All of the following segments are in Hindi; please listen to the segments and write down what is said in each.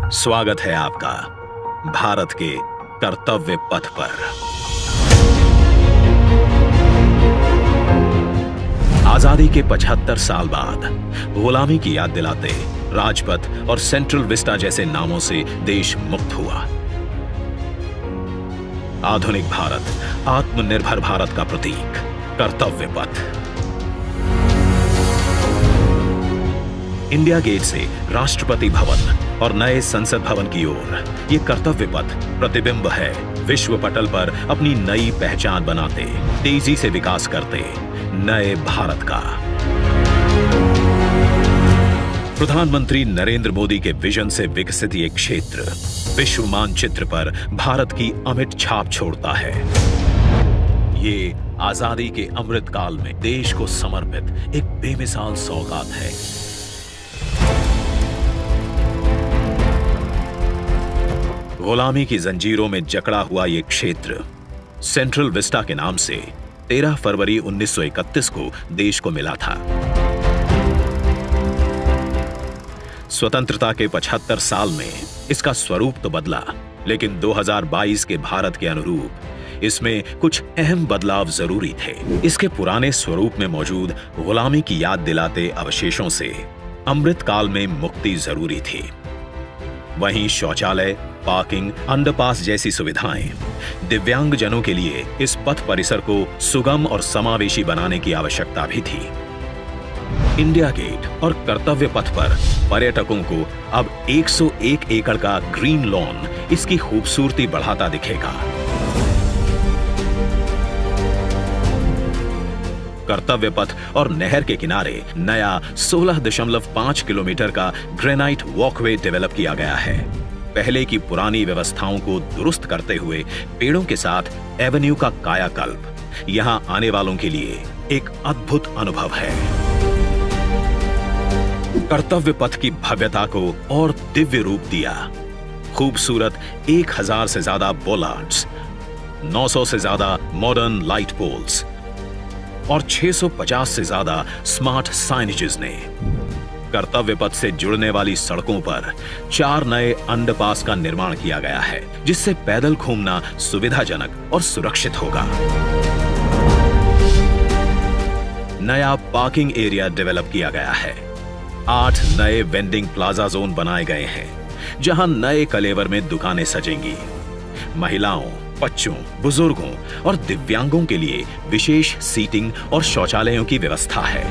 स्वागत है आपका भारत के कर्तव्य पथ पर। आजादी के 75 साल बाद गुलामी की याद दिलाते राजपथ और सेंट्रल विस्टा जैसे नामों से देश मुक्त हुआ। आधुनिक भारत, आत्मनिर्भर भारत का प्रतीक कर्तव्य पथ। इंडिया गेट से राष्ट्रपति भवन और नए संसद भवन की ओर ये कर्तव्य पथ प्रतिबिंब है विश्व पटल पर अपनी नई पहचान बनाते, तेजी से विकास करते नए भारत का। प्रधानमंत्री नरेंद्र मोदी के विजन से विकसित ये क्षेत्र विश्व मानचित्र पर भारत की अमिट छाप छोड़ता है। ये आजादी के अमृत काल में देश को समर्पित एक बेमिसाल सौगात है। गुलामी की जंजीरों में जकड़ा हुआ यह क्षेत्र सेंट्रल विस्टा के नाम से 13 फरवरी 1931 को देश को मिला था। स्वतंत्रता के 75 साल में इसका स्वरूप तो बदला, लेकिन 2022 के भारत के अनुरूप इसमें कुछ अहम बदलाव जरूरी थे। इसके पुराने स्वरूप में मौजूद गुलामी की याद दिलाते अवशेषों से अमृत काल में मुक्ति जरूरी थी। वहीं शौचालय, पार्किंग, अंडरपास जैसी सुविधाएं दिव्यांग जनों के लिए इस पथ परिसर को सुगम और समावेशी बनाने की आवश्यकता भी थी। इंडिया गेट और कर्तव्य पथ पर पर्यटकों को अब 101 एकड़ का ग्रीन लॉन इसकी खूबसूरती बढ़ाता दिखेगा। कर्तव्य पथ और नहर के किनारे नया 16.5 किलोमीटर का ग्रेनाइट वॉकवे डेवलप किया गया है। पहले की पुरानी व्यवस्थाओं को दुरुस्त करते हुए पेड़ों के साथ एवेन्यू का कायाकल्प यहां आने वालों के लिए एक अद्भुत अनुभव है। कर्तव्य पथ की भव्यता को और दिव्य रूप दिया। खूबसूरत 1000 से ज्यादा बोलार्ड्स, 900 से ज्यादा मॉडर्न लाइट पोल्स और 650 से ज्यादा स्मार्ट साइनेजेस ने कर्तव्य पथ से जुड़ने वाली सड़कों पर 4 नए अंडरपास का निर्माण किया गया है, जिससे पैदल घूमना सुविधाजनक और सुरक्षित होगा। नया पार्किंग एरिया डेवलप किया गया है। 8 नए वेंडिंग प्लाजा जोन बनाए गए हैं, जहां नए कलेवर में दुकानें सजेंगी। महिलाओं, बच्चों, बुजुर्गों और दिव्यांगों के लिए विशेष सीटिंग और शौचालयों की व्यवस्था है।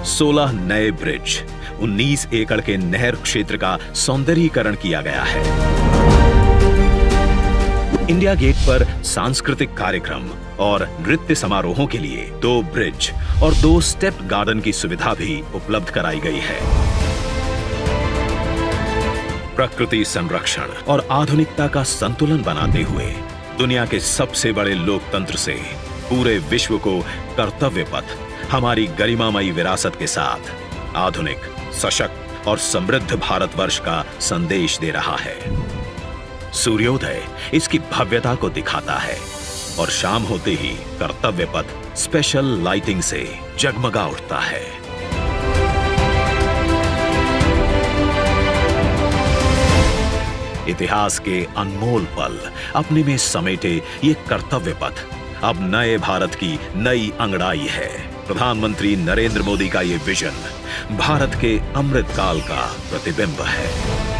16 नए ब्रिज, 19 एकड़ के नहर क्षेत्र का सौंदर्यीकरण किया गया है। इंडिया गेट पर सांस्कृतिक कार्यक्रम और नृत्य समारोहों के लिए 2 ब्रिज और 2 स्टेप गार्डन की सुविधा भी उपलब्ध कराई गई है। प्रकृति संरक्षण और आधुनिकता का संतुलन बनाते हुए दुनिया के सबसे बड़े लोकतंत्र से पूरे विश्व को कर्तव्य पथ हमारी गरिमामयी विरासत के साथ आधुनिक, सशक्त और समृद्ध भारतवर्ष का संदेश दे रहा है। सूर्योदय इसकी भव्यता को दिखाता है और शाम होते ही कर्तव्य पथ स्पेशल लाइटिंग से जगमगा उठता है। इतिहास के अनमोल पल अपने में समेटे ये कर्तव्य पथ अब नए भारत की नई अंगड़ाई है। प्रधानमंत्री नरेंद्र मोदी का ये विजन भारत के अमृत काल का प्रतिबिंब है।